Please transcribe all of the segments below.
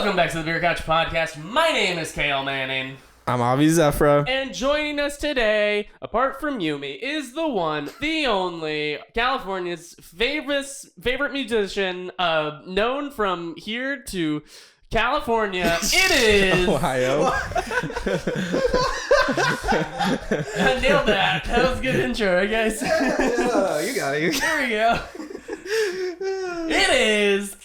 Welcome back to the Beer Couch Podcast. My name is Cale Manning. I'm obviously Zephyra. And joining us today, apart from Yumi, is the one, the only, California's favorite musician, known from here to California. It is... Ohio. I nailed that. That was a good intro, right, guys? Yeah, you got it. There we go. It is...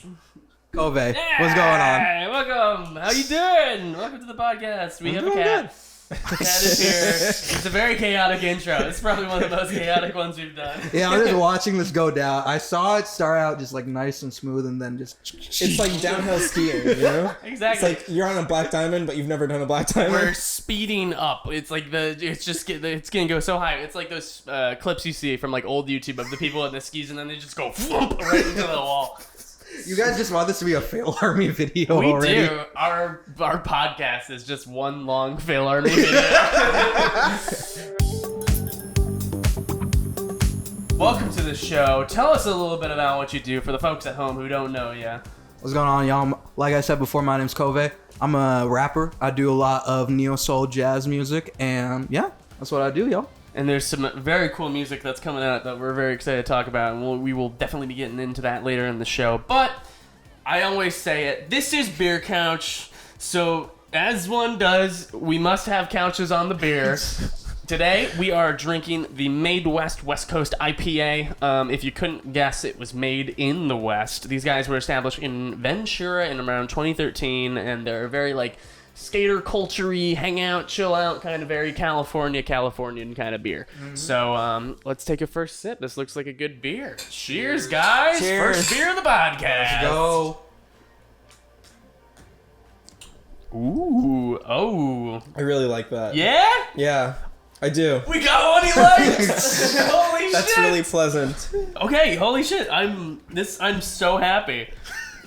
Kovei. What's going on? Hey, welcome. How you doing? Welcome to the podcast. We have a cat. Cat is here. It's a very chaotic intro. It's probably one of the most chaotic ones we've done. Yeah, I was just watching this go down. I saw it start out just like nice and smooth, and then just... It's like downhill skiing, you know? Exactly. It's like you're on a black diamond, but you've never done a black diamond. We're speeding up. It's like it's gonna go so high. It's like those clips you see from like old YouTube of the people in the skis, and then they just go flump right into the wall. You guys just want this to be a fail army video We already? do. Our podcast is just one long fail army video. Welcome to the show. Tell us a little bit about what you do for the folks at home who don't know you. What's going on, y'all? Like I said before, my name's Kovei. I'm a rapper. I do a lot of neo-soul jazz music, and yeah, that's what I do, y'all. And there's some very cool music that's coming out that we're very excited to talk about, and we will definitely be getting into that later in the show. But I always say it, this is Beer Couch, so as one does, we must have couches on the beer. Today, we are drinking the Made West Coast IPA. If you couldn't guess, it was made in the West. These guys were established in Ventura in around 2013, and they're very, like, skater culture-y, hang out, chill out, kind of very Californian kind of beer. Mm-hmm. So let's take a first sip. This looks like a good beer. Cheers, guys. Cheers. First beer of the podcast. Let's go. Ooh, oh. I really like that. Yeah? Yeah, I do. We got one he likes. Holy shit. That's really pleasant. Okay, holy shit. I'm so happy.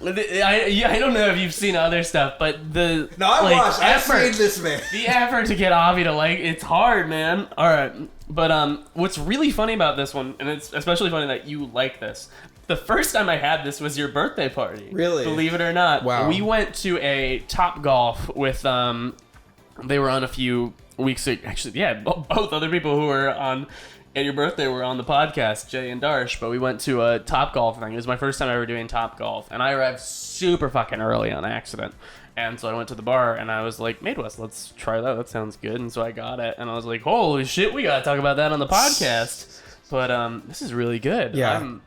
I don't know if you've seen other stuff, but the I've seen this, man. The effort to get Avi to like, it's hard, man. All right, but what's really funny about this one, and it's especially funny that you like this. The first time I had this was your birthday party. Really? Believe it or not. Wow. We went to a Top Golf with they were on a few weeks. Actually, yeah, both other people who were on. And your birthday were on the podcast, Jay and Darsh, but we went to a Top Golf thing. It was my first time ever doing Top Golf, and I arrived super fucking early on accident. And so I went to the bar, and I was like, Made West, let's try that. That sounds good. And so I got it, and I was like, holy shit, we gotta talk about that on the podcast. But this is really good. Yeah.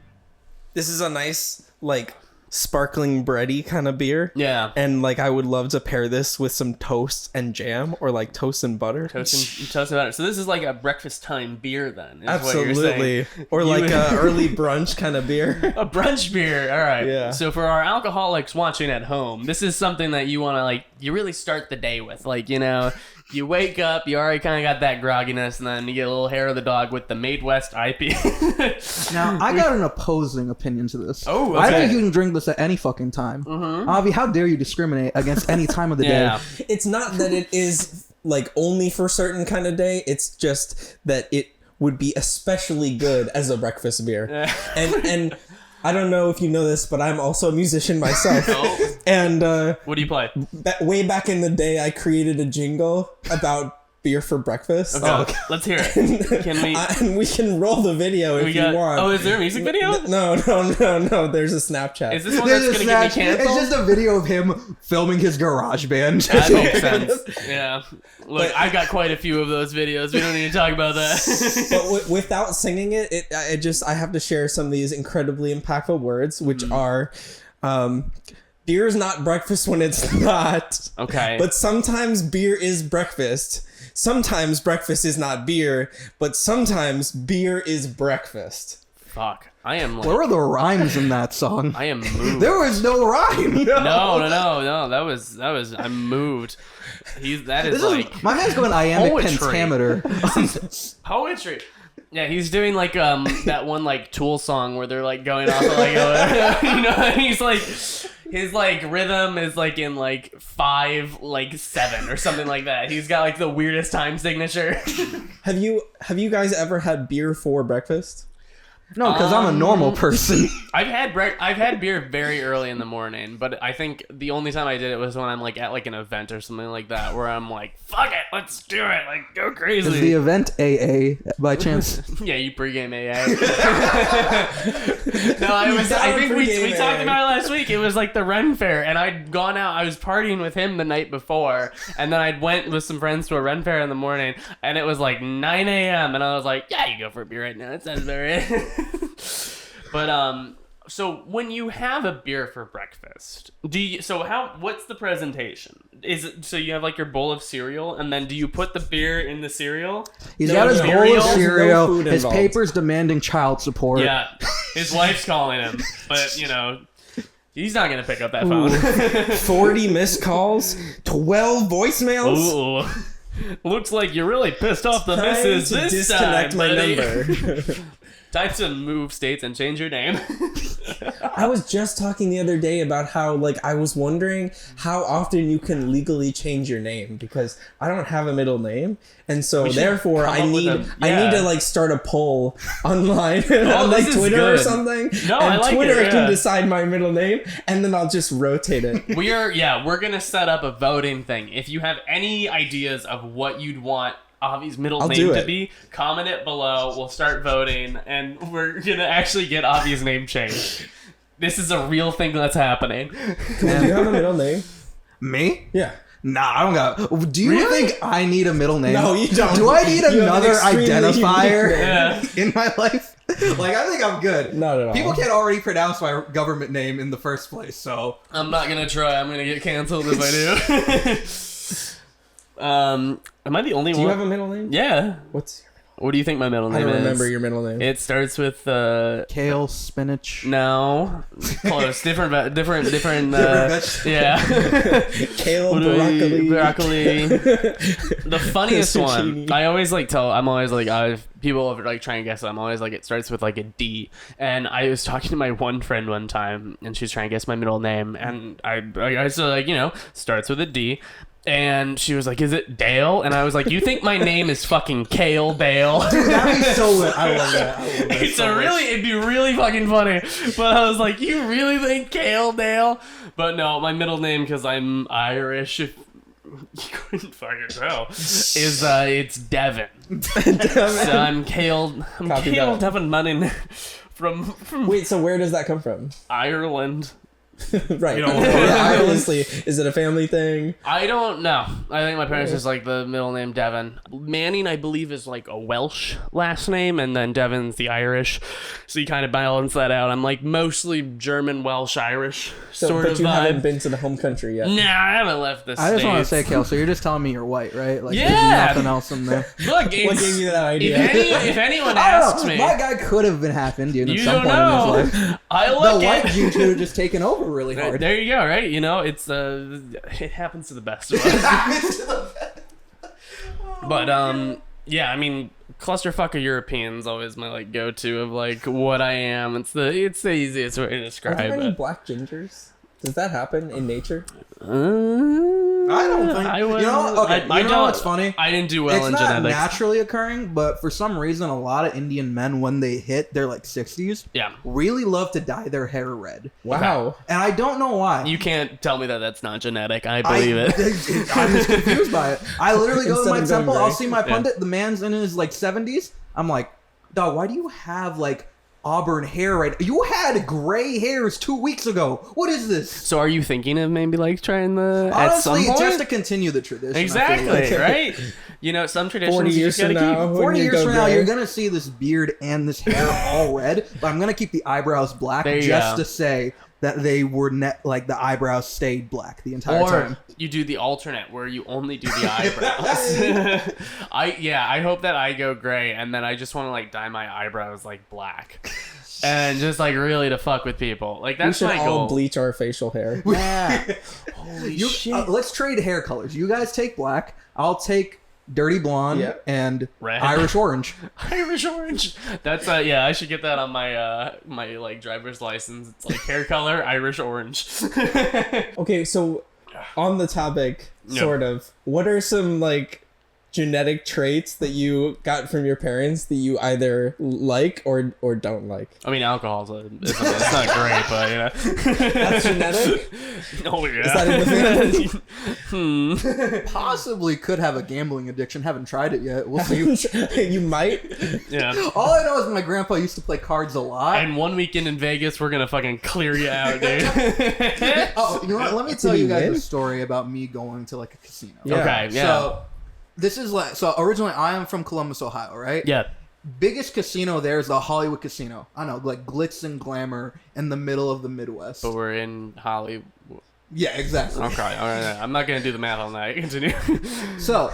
This is a nice, like, sparkling bready kind of beer. Yeah. And, like, I would love to pair this with some toast and jam, or, like, toast and butter. Toast and butter. So this is like a breakfast time beer, then, is Absolutely. what you're saying. Or, like, a early brunch kind of beer. A brunch beer. All right. Yeah. So for our alcoholics watching at home, this is something that you want to, like, you really start the day with. Like, you know, you wake up, you already kind of got that grogginess, and then you get a little hair of the dog with the Made West IPA. Now, I got an opposing opinion to this. Oh, okay. I think you can drink this at any fucking time. Mm-hmm. Avi, how dare you discriminate against any time of the Yeah. day? It's not that it is, like, only for certain kind of day. It's just that it would be especially good as a breakfast beer. And I don't know if you know this, but I'm also a musician myself. Oh. And What do you play? way back in the day, I created a jingle about beer for breakfast. Okay. Let's hear it. Can we? And we can roll the video if you want. Oh, is there a music video? No. There's a Snapchat. Is this one that's going to get me canceled? It's just a video of him filming his garage band. That makes sense. Yeah. Look, I've got quite a few of those videos. We don't need to talk about that. But without singing it, I have to share some of these incredibly impactful words, which are, beer is not breakfast when it's not. Okay. But sometimes beer is breakfast. Sometimes breakfast is not beer, but sometimes beer is breakfast. Fuck. I am like... Where were the rhymes in that song? I am moved. There was no rhyme. No. That was. I'm moved. My man's going iambic poetry. pentameter. Poetry. Yeah, he's doing like that one like Tool song where they're like going off of like you know, and he's like his like rhythm is like in like 5-7 or something like that. He's got like the weirdest time signature. Have you guys ever had beer for breakfast? No, because I'm a normal person. I've had beer very early in the morning, but I think the only time I did it was when I'm like at like an event or something like that, where I'm like, "Fuck it, let's do it, like go crazy." Is the event AA by chance? Yeah, you pregame AA. No, I think we talked about it last week. It was like the Ren Fair, and I'd gone out. I was partying with him the night before, and then I went with some friends to a Ren Fair in the morning, and it was like 9 a.m. and I was like, "Yeah, you go for a beer right now. It sounds about right." But so when you have a beer for breakfast, what's the presentation? Is it so you have like your bowl of cereal, and then do you put the beer in the cereal? He's got his bowl of cereal. food His involved. paper's demanding child support. Yeah, his wife's calling him, but you know, he's not gonna pick up that phone. 40 missed calls, 12 voicemails. Ooh. Looks like you're really pissed off the missus this disconnect time, my buddy. number. Time to move states and change your name. I was just talking the other day about how, like, I was wondering how often you can legally change your name, because I don't have a middle name, and so therefore I need to like start a poll online on like Twitter or something. No, and I like Twitter it, yeah. can decide my middle name, and then I'll just rotate it. We're gonna set up a voting thing. If you have any ideas of what you'd want Avi's middle name to be, comment it below. We'll start voting, and we're gonna actually get Avi's name changed. This is a real thing that's happening. Do you have a middle name? Me? Yeah. Nah, I don't got. Do you think I need a middle name? No, you don't. Do I need You have an another extremely identifier unique name. in my life? Like, I think I'm good. Not at all. People can't already pronounce my government name in the first place, so. I'm not gonna try. I'm gonna get canceled if I do. Am I the only one? Do you have a middle name? Yeah. What's your What do you think my middle name I is? don't remember your middle name. It starts with Kale, spinach. No, close. Different. vegetable. Yeah. Kale, What do we- broccoli. The funniest one. Zucchini. I always like tell. I'm always like, people like try and guess it. I'm always like, it starts with like a D. And I was talking to my one friend one time, and she was trying to guess my middle name, and I said, like, starts with a D. And she was like, "Is it Dale?" And I was like, "You think my name is fucking Cale Dale?" That'd be so lit. I love that. It'd be really fucking funny. But I was like, "You really think Cale Dale?" But no, my middle name, because I'm Irish, if you couldn't fucking tell, is it's Devin. So I'm Cale Copy that. Devin Manning from Wait, so where does that come from? Ireland. Right. You know, Yeah, honestly, is it a family thing? I don't know. I think my parents just like the middle name Devin. Manning, I believe, is like a Welsh last name, and then Devin's the Irish. So you kind of balance that out. I'm like mostly German, Welsh, Irish sort but of you vibe. haven't been to the home country yet. Nah, I haven't left the I just want to States. say, Kale, so you're just telling me you're white, right? Like, Yeah. there's nothing else in there. Look, What gave you that idea? if anyone I asks don't know. me, My guy could have been half Indian at you some don't point know. in his life. I The look white at gene could have just taken over really hard. There you go, right? It's it happens to the best of us. But yeah, I mean, clusterfuck of Europeans always my like go-to of like what I am. It's the easiest way to Are describe there any it. black gingers? Does that happen in nature? I don't think. I would. You know, okay, I you know don't. what's funny? I didn't do well It's in not genetics. naturally occurring, but for some reason, a lot of Indian men, when they hit their like 60s, Yeah, really love to dye their hair red. Wow. And I don't know why. you can't tell me that that's not genetic. I believe it. I'm just confused by it. I literally go to Instead my of going temple. gray. I'll see my pundit. The man's in his like 70s. I'm like, dog, why do you have like auburn hair right? You had gray hairs 2 weeks ago. What is this? So are you thinking of maybe like trying the Honestly, at some point? just to continue the tradition. I feel Exactly, like. right? Some traditions 40 you years just gotta from now, keep. when 40 you years go from now, gray. you're gonna see this beard and this hair all red, but I'm gonna keep the eyebrows black There you just go. to say that they were like the eyebrows stayed black the entire Or time. you do the alternate where you only do the eyebrows. I hope that I go gray and then I just want to like dye my eyebrows like black. And just like really to fuck with people. Like We that's should my all goal. bleach our facial hair. Yeah. Holy shit. Let's trade hair colors. You guys take black. I'll take dirty blonde Yeah. and Red. Irish orange. Irish orange. That's I should get that on my my like driver's license. It's like hair color Irish orange. Okay, so on the topic, Yeah. sort of, what are some like genetic traits that you got from your parents that you either like or don't like? I mean, alcohol's it's not great, but you know. That's genetic? Oh yeah. Is that in the family? Possibly could have a gambling addiction. Haven't tried it yet. We'll see. You might. Yeah. All I know is my grandpa used to play cards a lot. And one weekend in Vegas, we're gonna fucking clear you out, dude. Oh, you know what? Let me tell Did you he guys win? a story about me going to like a casino. Yeah. Okay, yeah. So this is like originally I am from Columbus, Ohio, right? Yeah. Biggest casino there is the Hollywood Casino. I know, like glitz and glamour in the middle of the Midwest. But we're in Hollywood. Yeah, exactly. Okay, all right. I'm not gonna do the math on that. Continue. So,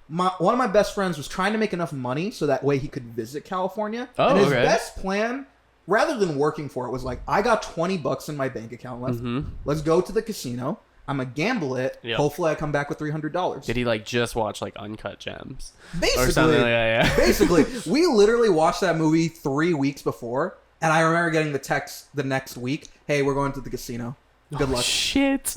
one of my best friends was trying to make enough money so that way he could visit California. Oh, and his okay. best plan, rather than working for it, was like, I got $20 in my bank account left. Let's go to the casino. I'm gonna gamble it. Yep. Hopefully, I come back with $300. Did he like just watch like Uncut Gems Basically, or something like that? Yeah. basically, we literally watched that movie 3 weeks before, and I remember getting the text the next week, "Hey, we're going to the casino. Good luck." Shit.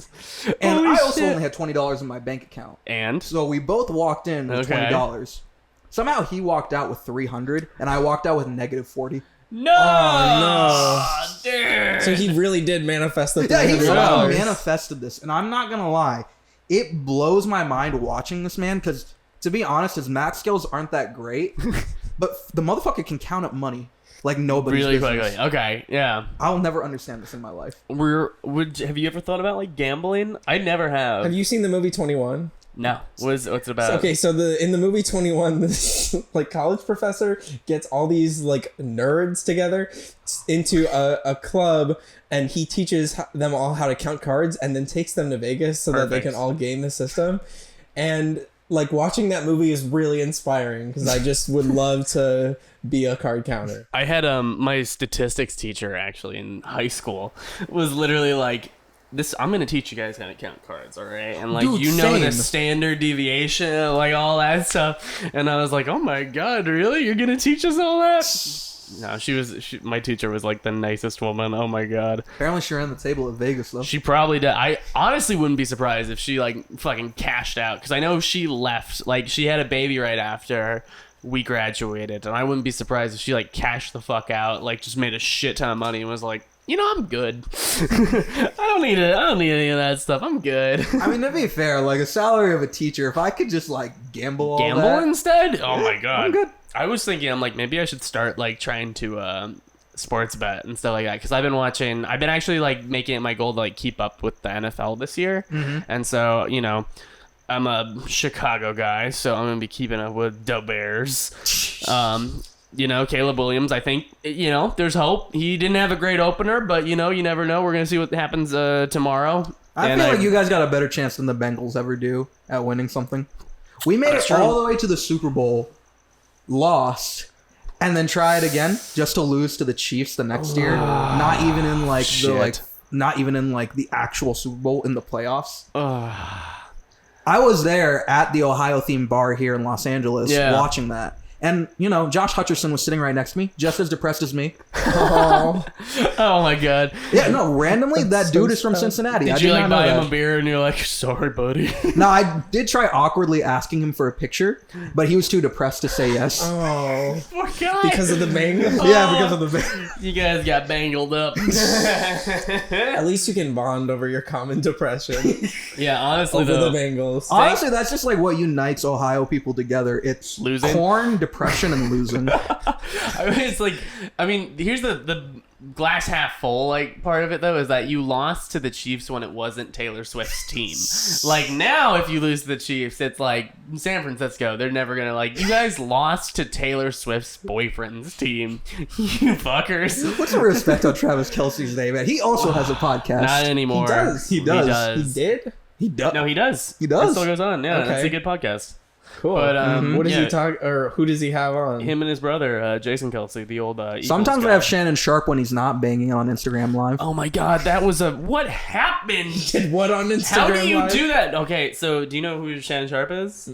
And Holy I also shit. only had $20 in my bank account. And So we both walked in with Okay. $20. Somehow he walked out with $300, and I walked out with -$40. no. Oh, Dude. So he really did manifest the Yeah, he somehow $300. manifested this, and I'm not gonna lie, it blows my mind watching this man because, to be honest, his math skills aren't that great, but the motherfucker can count up money like nobody's Really business. quickly. Okay. Yeah. I'll never understand this in my life. Have you ever thought about like gambling? I never have. Have you seen the movie 21? No. What's it about? Okay, so in the movie 21, this like college professor gets all these like nerds together into a club, and he teaches them all how to count cards, and then takes them to Vegas so that they Perfect. can all game the system. And like watching that movie is really inspiring because I just would love to be a card counter. I had my statistics teacher actually in high school was literally like, this, I'm gonna teach you guys how to count cards, all right? And like, Dude, you know, the same. standard deviation, like all that stuff. And I was like, oh my god, really? You're gonna teach us all that? No, my teacher was like the nicest woman. Oh my god. Apparently, she ran the table at Vegas, though. She probably did. I honestly wouldn't be surprised if she like fucking cashed out, because I know she left. Like, she had a baby right after we graduated, and I wouldn't be surprised if she like cashed the fuck out, like just made a shit ton of money and was like, you know, I'm good. I don't need any of that stuff. I'm good. I mean, to be fair, like a salary of a teacher, if I could just like gamble all Gamble that, instead? Oh my god. I'm good. I was thinking, I'm like, maybe I should start like trying to sports bet and stuff like that, because I've been actually like making it my goal to like keep up with the NFL this year. And so, you know, I'm a Chicago guy, so I'm gonna be keeping up with the Bears. You know, Caleb Williams, I think, you know, there's hope. He didn't have a great opener, but, you know, you never know. We're going to see what happens tomorrow. I feel like you guys got a better chance than the Bengals ever do at winning something. We made it all the way to the Super Bowl, lost, and then tried again just to lose to the Chiefs the next year. Not even in like the actual Super Bowl, in the playoffs. I was there at the Ohio themed bar here in Los Angeles watching that. And, you know, Josh Hutcherson was sitting right next to me, just as depressed as me. Oh, Oh my god. Yeah, no, randomly, that dude is from Cincinnati. I Did you like not know buy him that. a beer and you're like, sorry, buddy? No, I did try awkwardly asking him for a picture, but he was too depressed to say yes. oh, Poor guy. because of the Bengals. Yeah, because of the... You guys got bangled up. At least you can bond over your common depression Yeah, honestly, over though. the Bengals. Honestly, that's just like what unites Ohio people together. It's Losing? corn, depression, and losing. I mean, it's like, I mean, here's the glass half full like part of it though, is that you lost to the Chiefs when it wasn't Taylor Swift's team. Like, now if you lose to the Chiefs, it's like San Francisco, they're never gonna, like, you guys lost to Taylor Swift's boyfriend's team. You fuckers. What's the respect on Travis Kelce's name, man? He also has a podcast. Not anymore. He does. He does. He did? He does. No, he does. He does? It still goes on. Yeah, Okay. that's a good podcast. Cool. But What does yeah, he talk, or who does he have on? him and his brother, Jason Kelsey, the old Eagles Sometimes guy. I have Shannon Sharp when he's not banging on Instagram Live. Oh my god, that was what happened? Did what on Instagram? How do you Live? do that? Okay, so do you know who Shannon Sharp is?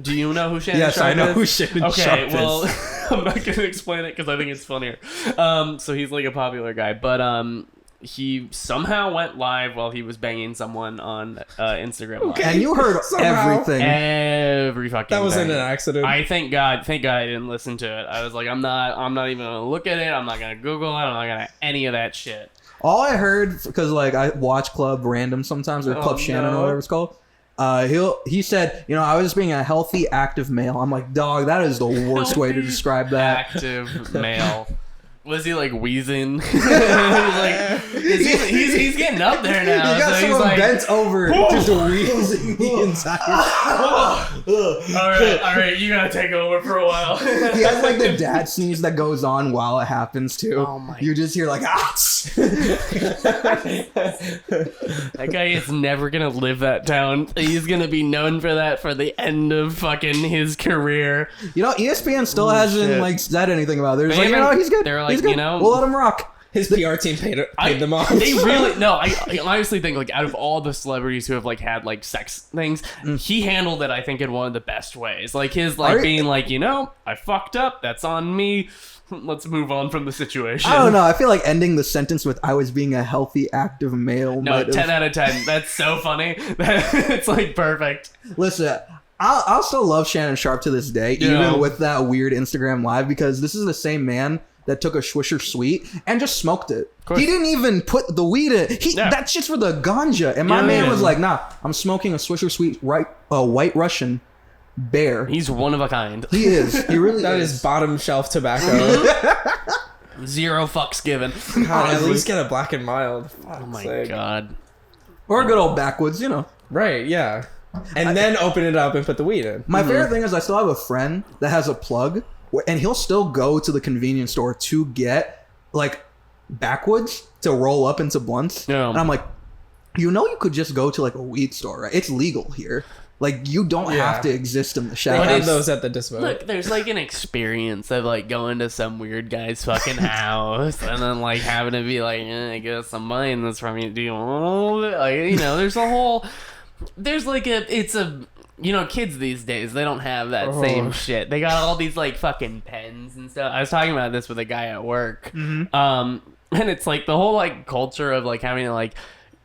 Do you know who Shannon Yes, Sharp I is? know who Shannon Sharp Okay, is. well, I'm not going to explain it because I think it's funnier. So he's like a popular guy. But he somehow went live while he was banging someone on Instagram Live. And you heard everything. Every fucking That wasn't thing. an accident. I thank God I didn't listen to it. I was like, I'm not even gonna look at it. I'm not gonna Google it. I'm not gonna any of that shit. All I heard, because like I watch Club Random sometimes, or Club Shannon or whatever it's called. He said, I was just being a healthy, active male. I'm like, dog, that is the worst way to describe that. Active male. Was he like wheezing? he's getting up there now. He got so someone he's like, bent over, just wheezing the entire. all right, you gotta take over for a while. He has like the dad sneeze that goes on while it happens too. Oh my! You just hear like ah. That guy is never gonna live that down. He's gonna be known for that for the end of fucking his career. ESPN still hasn't like said anything about it. They're just like, he's good. They're like, he's good. We'll let him rock. His PR team paid them off. They really no. I honestly think like out of all the celebrities who have like had like sex things, he handled it. I think in one of the best ways. Like his being like, I fucked up. That's on me. Let's move on from the situation. I don't know. I feel like ending the sentence with "I was being a healthy, active male." No, 10 out of 10. That's so funny. It's like perfect. Listen, I'll still love Shannon Sharp to this day, even with that weird Instagram live, because this is the same man that took a Swisher Sweet and just smoked it. He didn't even put the weed in. That's just for the ganja. And my man was like, nah, I'm smoking a Swisher Sweet White Russian bear. He's one of a kind. He is. He really That is bottom shelf tobacco. Zero fucks given. God, at least get a black and mild. Oh my God. Or a good old backwoods, Right, yeah. And then open it up and put the weed in. My favorite thing is I still have a friend that has a plug, and he'll still go to the convenience store to get like backwoods to roll up into blunts. Yeah. And I'm like, you could just go to like a weed store, right? It's legal here. Like you don't have to exist in the They shadows. have those at the dispo. Look, there's like an experience of like going to some weird guy's fucking house and then like having to be like, I guess I'm buying this from you. Do you want it? Like, there's a whole, there's like it's a, kids these days, they don't have that same shit. They got all these like fucking pens and stuff. I was talking about this with a guy at work. And it's like the whole like culture of like having to like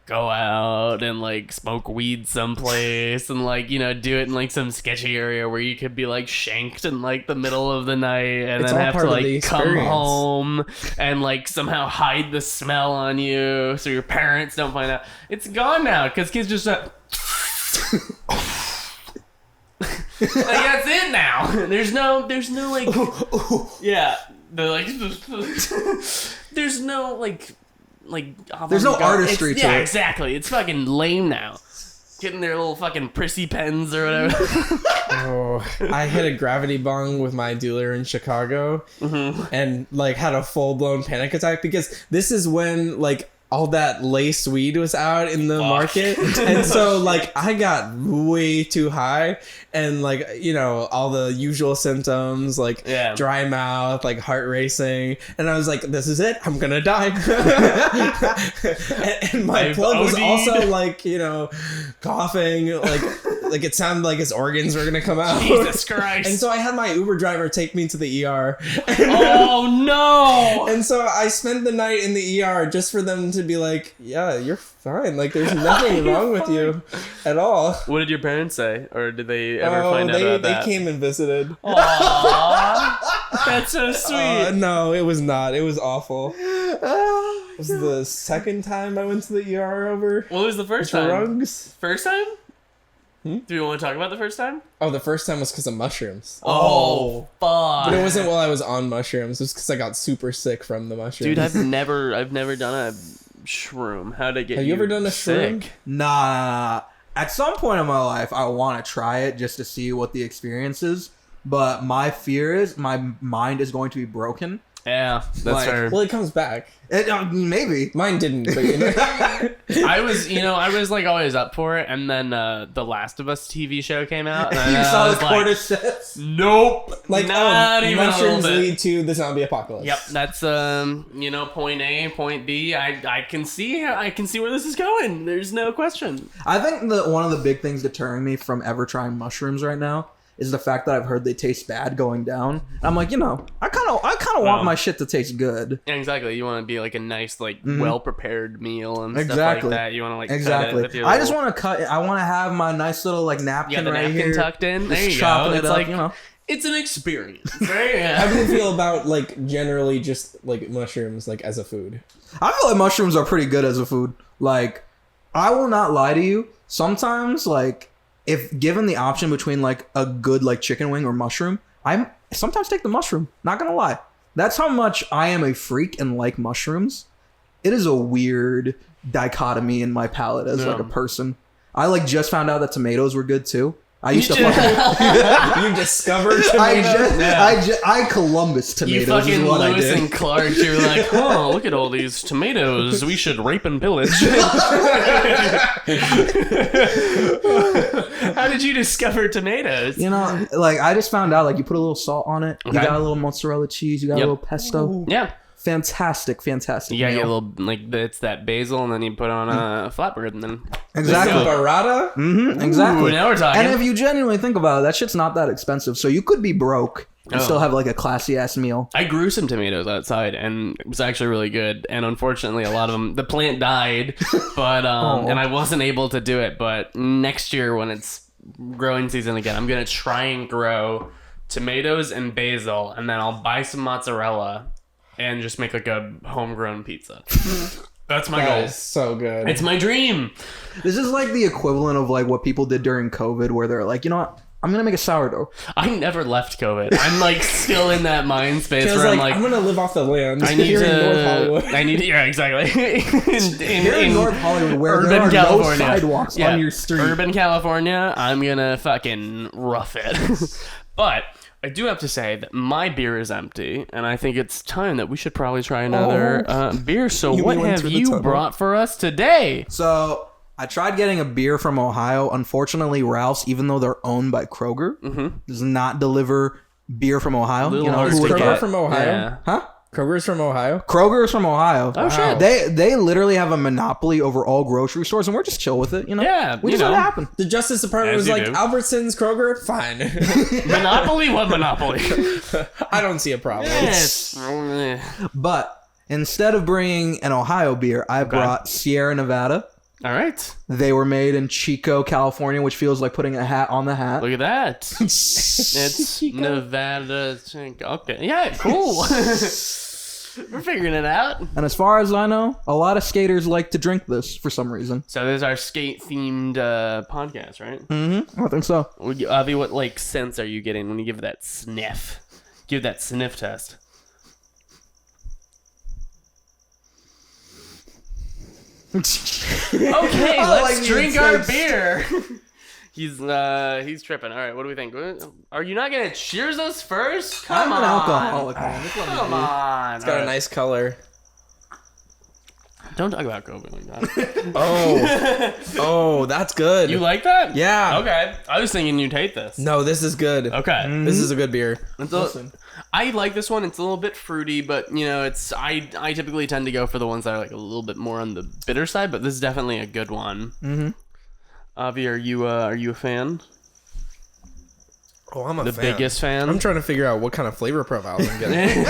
go out and like smoke weed someplace and like do it in like some sketchy area where you could be like shanked in like the middle of the night and It's then all have to part of the like come experience. home and like somehow hide the smell on you so your parents don't find out. It's gone now because kids just like that's it now. There's no like they're like there's no like There's no artistry to it. Yeah, exactly. It's fucking lame now. Getting their little fucking prissy pens or whatever. I hit a gravity bong with my dealer in Chicago and like had a full-blown panic attack because this is when like all that lace weed was out in the market. And so like I got way too high and like, all the usual symptoms like dry mouth, like heart racing. And I was like, this is it. I'm going to die. and my plug was also like, coughing, like it sounded like his organs were going to come out. Jesus Christ. And so I had my Uber driver take me to the ER. Oh no. And so I spent the night in the ER just for them to be like, yeah, you're fine. Like, there's nothing wrong with you at all. What did your parents say? Or did they ever find out about that? They came and visited. Aww. That's so sweet. No, it was not. It was awful. It was the second time I went to the ER over. What was the first time? Drugs. First time? Do you want to talk about the first time? Oh, the first time was because of mushrooms. Oh, fuck. But it wasn't while I was on mushrooms. It was because I got super sick from the mushrooms. Dude, I've never done a shroom. How'd I get Have you ever done a shroom? sick? Nah. At some point in my life, I want to try it just to see what the experience is. But my fear is my mind is going to be broken. Yeah, that's Like, fair. Well, it comes back. Maybe. Mine didn't, but I was like always up for it, and then the Last of Us TV show came out. And You I saw the was like, cordyceps. nope, like, not even a little mushrooms bit. lead to the zombie apocalypse. Yep, that's point A, point B. I can see where this is going. There's no question. I think that one of the big things deterring me from ever trying mushrooms right now is the fact that I've heard they taste bad going down. And I'm like, I kind of want my shit to taste good. Yeah, exactly. You want to be like a nice, like well prepared meal and stuff like that. You want to like exactly. cut it with your I just want to cut it. I want to have my nice little like napkin the right napkin here, tucked in. There you chopping go. it It's up, like it's an experience. Right? How do you feel about like generally just like mushrooms like as a food? I feel like mushrooms are pretty good as a food. Like, I will not lie to you. Sometimes, like, if given the option between like a good like chicken wing or mushroom, I sometimes take the mushroom. Not gonna lie. That's how much I am a freak and like mushrooms. It is a weird dichotomy in my palate as like a person. I like just found out that tomatoes were good too. I used to fucking... You discovered tomatoes? I Columbus tomatoes. You fucking is what Lewis I did. and Clark. You're like, oh, look at all these tomatoes. We should rape and pillage. How did you discover tomatoes? Like I just found out like you put a little salt on it. Okay. You got a little mozzarella cheese. You got a little pesto. Yeah. Fantastic. You gotta get a little, like, it's that basil, and then you put on a flatbread, and then... Exactly. Burrata? Mm-hmm, exactly. Ooh, now we're talking. And if you genuinely think about it, that shit's not that expensive. So you could be broke and still have, like, a classy-ass meal. I grew some tomatoes outside, and it was actually really good. And unfortunately, a lot of them... The plant died, but... And I wasn't able to do it. But next year, when it's growing season again, I'm gonna try and grow tomatoes and basil, and then I'll buy some mozzarella... and just make like a homegrown pizza. That's my goal. That is so good. It's my dream. This is like the equivalent of like what people did during COVID, where they're like, you know what? I'm gonna make a sourdough. I never left COVID. I'm like still in that mind space where I'm like, I'm gonna live off the land. I need here in North to. Hollywood. I need to. Yeah, exactly. in North Hollywood, where urban there are California. no sidewalks on your street. Urban California, I'm gonna fucking rough it. But I do have to say that my beer is empty, and I think it's time that we should probably try another beer. So what have you brought for us today? So I tried getting a beer from Ohio. Unfortunately, Ralph's, even though they're owned by Kroger, does not deliver beer from Ohio. Little You know hard who to would have get. thought? From Ohio? Yeah. Huh? Kroger's from Ohio? Kroger is from Ohio. Oh, shit. They literally have a monopoly over all grocery stores, and we're just chill with it. Yeah, we you just let it know. happen. The Justice Department As was you like, do. Albertsons, Kroger? Fine. Monopoly? What monopoly? I don't see a problem. Yes. But instead of bringing an Ohio beer, I brought Sierra Nevada. All right. They were made in Chico, California, which feels like putting a hat on the hat. Look at that. It's Nevada. Okay. Yeah, cool. We're figuring it out. And as far as I know, a lot of skaters like to drink this for some reason. So this is our skate-themed podcast, right? Mm-hmm. I think so. Avi, what like sense are you getting when you give that sniff? Give that sniff test. Okay, let's drink our beer. He's tripping. All right, what do we think? Are you not gonna cheers us first? Come I'm on. an alcoholic, man. Just let me Come be. on. It's got a nice color. Don't talk about Kovei like that. Oh, that's good. You like that? Yeah. Okay. I was thinking you'd hate this. No, this is good. Okay. This is a good beer. I like this one. It's a little bit fruity, but you know, it's I typically tend to go for the ones that are like a little bit more on the bitter side, but this is definitely a good one. Mm-hmm. Avi, are you a fan? Oh, I'm a The biggest fan? I'm trying to figure out what kind of flavor profiles I'm getting.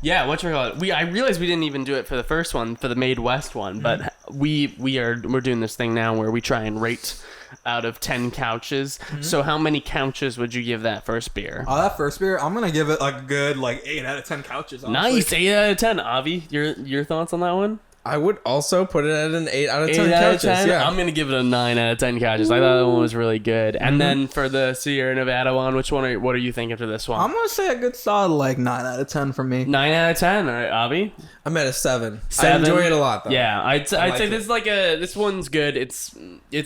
Yeah, whatchamacallit? I realized we didn't even do it for the first one, for the Made West one, but we're doing this thing now where we try and rate out of 10 couches. So how many couches would you give that first beer? Oh, that first beer, I'm gonna give it a good 8 out of 10 couches. Honestly. Nice, 8 out of 10. Avi, your thoughts on that one? I would also put it at an 8 out of 10 8 out of couches. 10? Yeah. I'm gonna give it a 9 out of 10 couches. I thought that one was really good. And then for the Sierra Nevada one, what are you thinking for this one? I'm gonna say a good solid 9 out of 10 for me. 9 out of 10. All right, Avi. I'm at a 7. 7? I enjoy it a lot, though. Yeah, I'd say it. this is this one's good. It's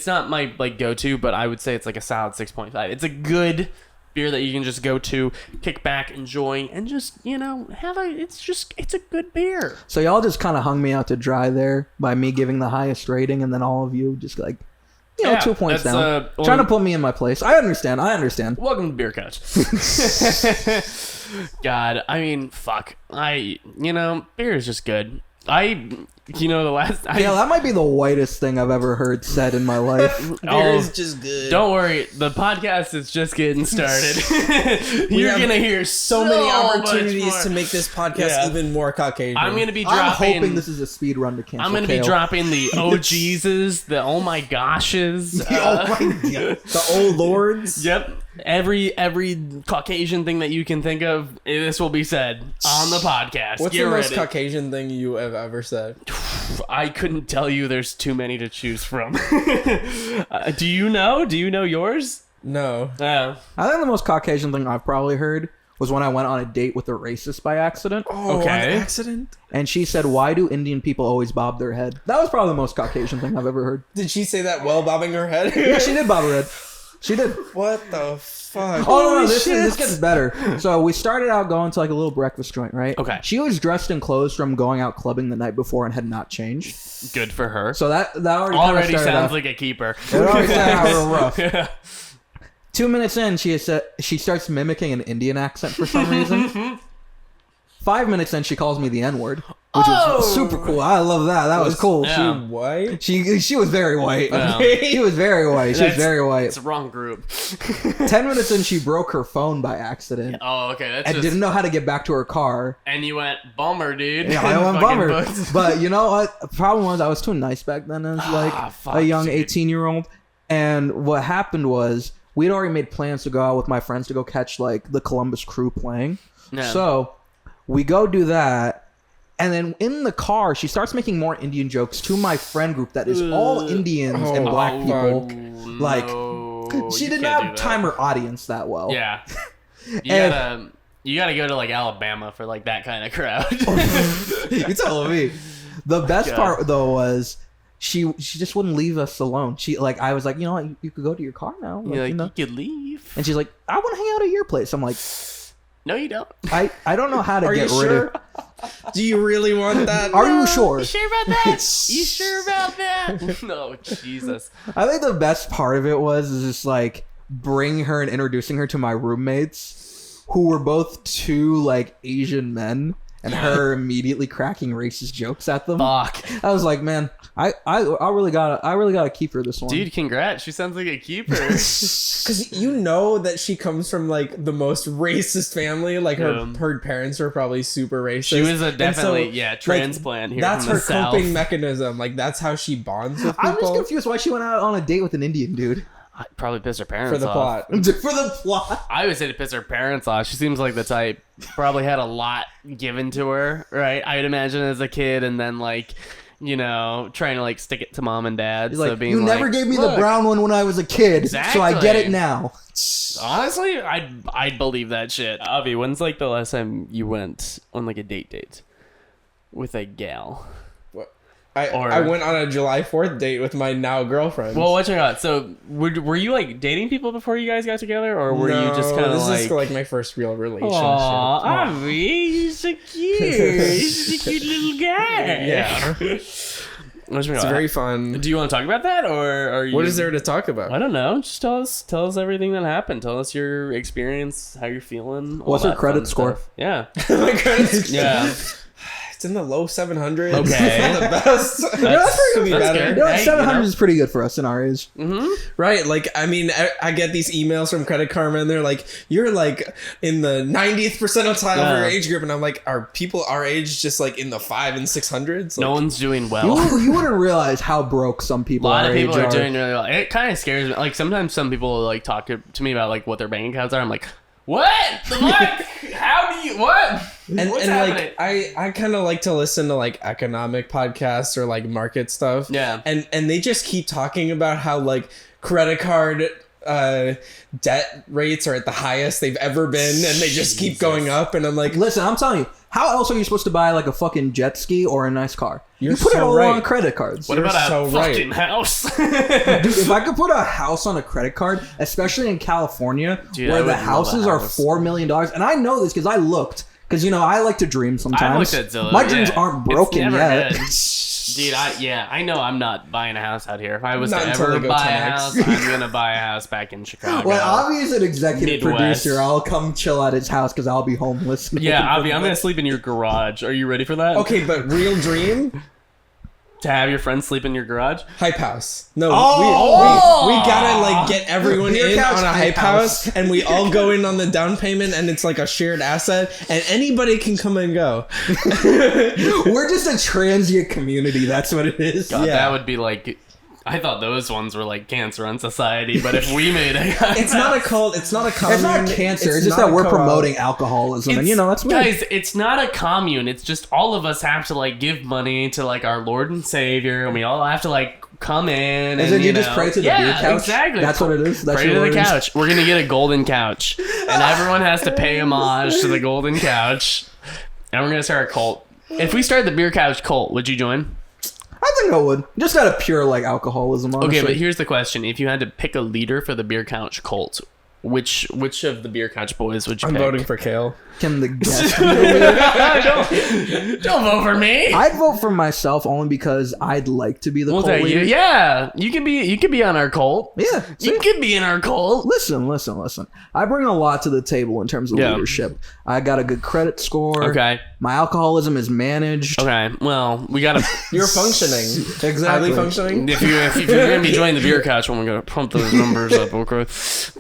not my go-to, but I would say it's like a solid 6.5. It's a good beer that you can just go to, kick back, enjoy, and just it's a good beer. So y'all just kind of hung me out to dry there by me giving the highest rating, and then all of you just 2 points down, trying to put me in my place. I understand. Welcome to Beer Couch. God, I mean, fuck. Beer is just good. You know, the last. Yeah, that might be the whitest thing I've ever heard said in my life. Beer is just good. Don't worry, the podcast is just getting started. You're gonna hear so many much opportunities more. to make this podcast even more Caucasian. I'm gonna be I'm dropping. hoping this is a speed run to cancel. I'm gonna be dropping the oh Jesuses, the oh my goshes. Oh my god. the old lords. Yep. Every Caucasian thing that you can think of, this will be said on the podcast. What's Get the most ready. Caucasian thing you have ever said? I couldn't tell you. There's too many to choose from. Do you know? Do you know yours? No. I think the most Caucasian thing I've probably heard was when I went on a date with a racist by accident. Oh, Okay. on accident? And she said, "Why do Indian people always bob their head?" That was probably the most Caucasian thing I've ever heard. Did she say that while bobbing her head? Yeah, she did bob her head. She did. What the fuck? Oh, no, Holy this shit. gets better. So we started out going to like a little breakfast joint, right? Okay. She was dressed in clothes from going out clubbing the night before and had not changed. Good for her. So that already, Already kinda started sounds off- like a keeper. It already started out real rough. Yeah. 2 minutes in, she starts mimicking an Indian accent for some reason. 5 minutes in, she calls me the N-word, which was super cool. I love that. That was cool. Yeah. She white? She was very white. Yeah. She was very white. She was very white. It's the wrong group. 10 minutes in, she broke her phone by accident. Oh, okay. That's And just. didn't know how to get back to her car. And you went bummer, dude. Yeah, I went Fucking bummer. booked. But you know what? The problem was I was too nice back then as like fuck, a young dude. 18-year-old. And what happened was we'd already made plans to go out with my friends to go catch like the Columbus Crew playing. Yeah. So we go do that. And then in the car, she starts making more Indian jokes to my friend group that is all Indians and black people. Like, she did not time her audience that well. Yeah. You gotta go to like Alabama for like that kind of crowd. You're telling me. The best God. part though was she just wouldn't leave us alone. She like I was like, you know what, you could go to your car now. Like, You're you know? like, you could leave. And she's like, I want to hang out at your place. I'm like, No, you don't. I don't know how to Are get you rid sure? of. Do you really want that? Are you sure? You sure about that? You sure about that? No, Jesus. I think the best part of it was just like bringing her and introducing her to my roommates, who were both two like Asian men, and her immediately cracking racist jokes at them. Fuck. I was like, man, I really gotta keep her this one. Dude, congrats. She sounds like a keeper. Because you know that she comes from like the most racist family. Like her parents were probably super racist. She was a And definitely, like, transplant here That's from her the South. coping mechanism. Like that's how she bonds with people. I'm just confused why she went out on a date with an Indian dude. I'd probably piss her parents for the off. plot. For the plot. I would say to piss her parents off. She seems like the type. Probably had a lot given to her, right? I'd imagine as a kid, and then like, you know, trying to like stick it to mom and dad. He's so like, being you never like, gave me "Look." the brown one when I was a kid, so I get it Exactly. now. Honestly, I'd believe that shit. Avi, when's like the last time you went on like a date with a gal? I went on a July 4th date with my now girlfriend. Well, what's your thought? So, were you like dating people before you guys got together, or were you just kind of this like? is like my first real relationship. Aw, Avi, you're so cute. You're such a cute little guy. Yeah. What's your It's thought? very fun. Do you want to talk about that, or are you? What is there to talk about? I don't know. Just tell us everything that happened. Tell us your experience, how you're feeling. all What's her that credit fun score? stuff. Yeah. My credit Yeah. It's in the low 700s. Okay. It's not the best. Could be that's better. good. You know what, Hey, 700 you know? is pretty good for us in our age. Right, like, I mean, I get these emails from Credit Karma, and they're like, you're, like, in the 90th percentile of your age group, and I'm like, are people our age just, like, in the 500s and 600s? Like, No one's doing well. You wouldn't realize how broke some A people lot our of people age are doing really well. It kind of scares me. Like sometimes some people like talk to me about like what their bank accounts are. I'm like, what the fuck? How do you what? and What's and happening? like, I kind of like to listen to, like, economic podcasts or, like, market stuff. Yeah. And they just keep talking about how, like, credit card debt rates are at the highest they've ever been, and they just keep going up, and I'm like, Listen, I'm telling you, how else are you supposed to buy like a fucking jet ski or a nice car? You You're put it so all right. on credit cards. What You're about so a right. fucking house? Dude, if I could put a house on a credit card, especially in California, Dude, I where would the love a houses are house. $4 million, and I know this because I looked, because you know I like to dream sometimes. I looked at Zillow. My dreams yeah. aren't broken It's never yet. good. Dude, I know I'm not buying a house out here. If I was Not to until ever they go buy a 10X. house, I'm gonna buy a house back in Chicago. When Avi is an executive Midwest. producer, I'll come chill at his house because I'll be homeless. Yeah, Avi, I'm gonna sleep in your garage. Are you ready for that? okay, but real dream, To have your friends sleep in your garage? Hype house. No, Oh! we gotta like get everyone Beer in couch, on a hype house, and we all go in on the down payment, and it's like a shared asset, and anybody can come and go. We're just a transient community. That's what it is. God, Yeah. that would be like... I thought those ones were like cancer on society, but if we made a... It's not a cult. It's not a commune. It's not cancer. It's just not that a we're co-op. promoting alcoholism, and that's weird. Guys, it's not a commune. It's just all of us have to like give money to like our Lord and Savior, and we all have to like come in. And And then you know, just pray to the beer couch? Exactly. That's what it is? That's pray to your the words? couch. We're gonna get a golden couch, and everyone has to pay homage to the golden couch. And we're gonna start a cult. If we start the beer couch cult, would you join? I think I would. Just out of pure like alcoholism, honestly. Okay, but here's the question: if you had to pick a leader for the beer couch cult, which of the beer couch boys would you I'm pick? voting for Cale. Can the guest Don't vote for me. I'd vote for myself only because I'd like to be the cult leader. Yeah, you could be on our cult. Yeah, You could be in our cult. Listen. I bring a lot to the table in terms of Yeah. leadership. I got a good credit score. Okay. My alcoholism is managed. Okay. Well, we gotta. You're functioning. Exactly. Highly functioning. If you're gonna be joining the beer couch, we're gonna pump those numbers up, okay?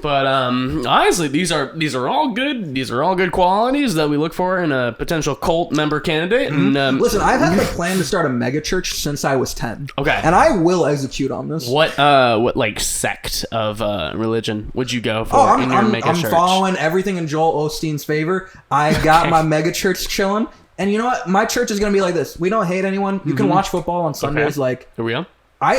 But honestly, these are all good. These are all good qualities that we look for in a potential cult member candidate. And Listen, I've had the plan to start a mega church since I was 10. Okay. And I will execute on this. what like sect of religion would you go for Oh, in your mega I'm church? following everything in Joel Osteen's favor. I got my mega church chilling. And you know what? My church is going to be like this. We don't hate anyone. You can watch football on Sundays. Okay. Like, Here we go.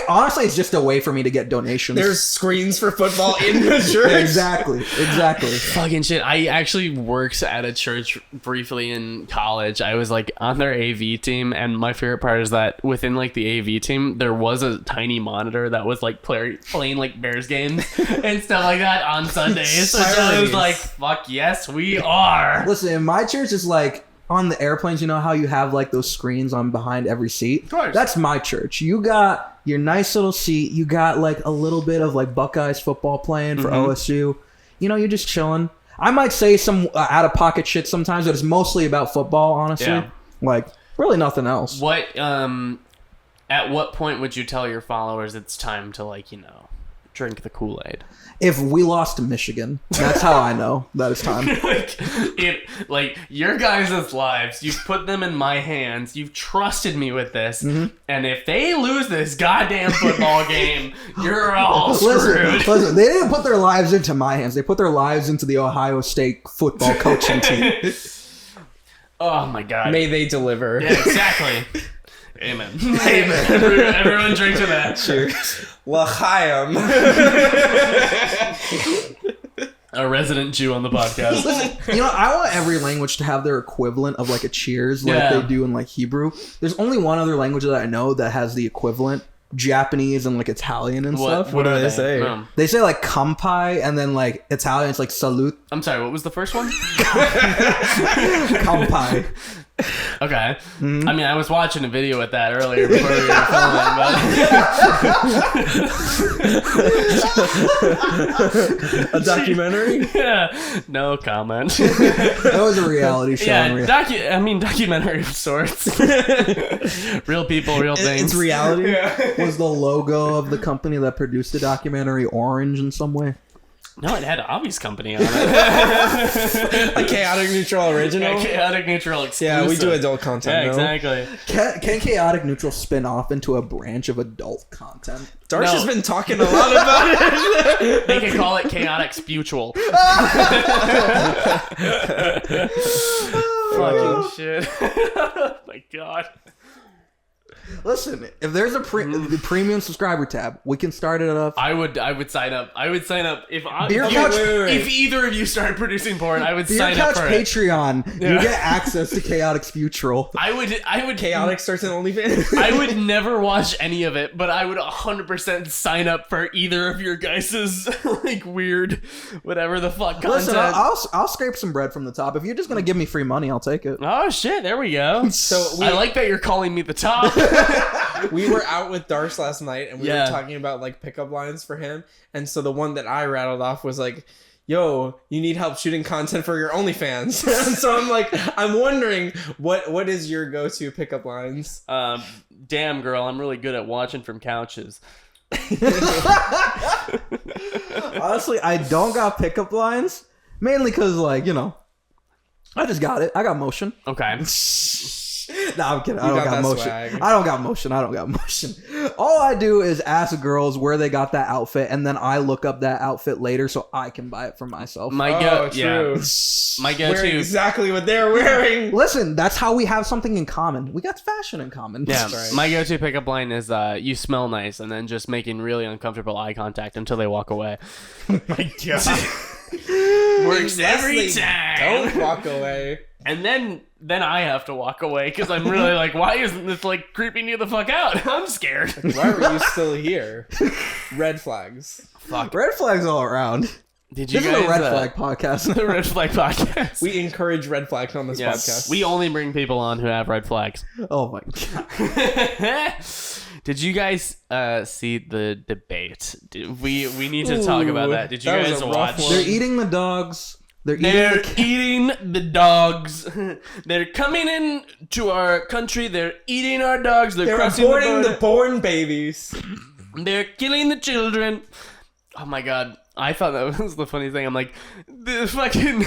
honestly, it's just a way for me to get donations. There's screens for football in the church. Exactly. Fucking shit. I actually worked at a church briefly in college. I was like on their AV team, and my favorite part is that within like the AV team, there was a tiny monitor that was like playing like Bears games and stuff like that on Sundays. So I was like, fuck yes, we are. Listen, my church is like on the airplanes. You know how you have like those screens on behind every seat? Of course. That's my church. You got your nice little seat. You got like a little bit of like Buckeyes football playing for OSU. You're just chilling. I might say some out of pocket shit sometimes, but it's mostly about football, honestly. Yeah. Like really nothing else. What at what point would you tell your followers it's time to like, drink the Kool-Aid? If we lost to Michigan, that's how I know that it's time. like your guys' lives, you've put them in my hands. You've trusted me with this, and if they lose this goddamn football game, you're all screwed. Listen, they didn't put their lives into my hands. They put their lives into the Ohio State football coaching team. Oh my god! May they deliver. Yeah, exactly. Amen. Amen. Everyone drink to that. Cheers. L'chaim. A resident Jew on the podcast. Listen, I want every language to have their equivalent of like a cheers, like Yeah. they do in like Hebrew. There's only one other language that I know that has the equivalent. Japanese and like Italian and stuff. What do are they say? No. They say like kampai, and then like Italian it's like salute. I'm sorry, what was the first one? Kampai. Okay. I mean, I was watching a video with that earlier before we were filming, A documentary? but yeah, no comment. That was a reality show. Yeah, documentary of sorts. Real people, real things. It's reality. Was the logo of the company that produced the documentary orange in some way? No, it had Obvious Company on it. A chaotic neutral original. Chaotic Neutral exclusive. Yeah, we do adult content. Yeah, no? exactly. Can Chaotic Neutral spin off into a branch of adult content? Darsh No. has been talking a lot about it. They can call it Chaotic Sputual. Fucking shit. Oh my god. Listen, if there's a the premium subscriber tab, we can start it up. I would sign up. I would sign up if Beer if, Couch- if either of you started producing porn. I would Beer sign Couch up for it. Patreon, you get access to Chaotic Sputual. I would Chaotic starts in OnlyFans. I would never watch any of it, but I would 100% sign up for either of your guys's like weird, whatever the fuck content. Listen, I'll scrape some bread from the top. If you're just gonna give me free money, I'll take it. Oh shit! There we go. So I like that you're calling me the top. we were out with Darsh last night, and we Yeah. were talking about like pickup lines for him. And so the one that I rattled off was like, yo, you need help shooting content for your OnlyFans. So I'm wondering, what is your go-to pickup lines? Damn, girl, I'm really good at watching from couches. Honestly, I don't got pickup lines. Mainly because, like, you know, I just got it. I got motion. Okay. No, I'm kidding. I don't got motion. Swag. I don't got motion. All I do is ask girls where they got that outfit, and then I look up that outfit later so I can buy it for myself. My True. My Wearing go-to. exactly what they're wearing. Listen, that's how we have something in common. We got fashion in common. Yeah, right. my go-to pickup line is "You smell nice," and then just making really uncomfortable eye contact until they walk away. My God. Works every Leslie, time. Don't walk away. And then I have to walk away because I'm really like, why isn't this like creeping you the fuck out? I'm scared. Why were you still here? Red flags. Fuck. Red flags all around. Did you This guys? is a red flag podcast. The red flag podcast. We encourage red flags on this podcast. We only bring people on who have red flags. Oh my God. Did you guys see the debate? We need to talk about that. Did you that was guys a rough watch? one. They're eating the dogs. They're They're eating eating the dogs. They're coming in to our country. They're eating our dogs. They're crossing aborting the the border. born babies. They're killing the children. Oh my God. I thought that was the funniest thing. I'm like, the fucking...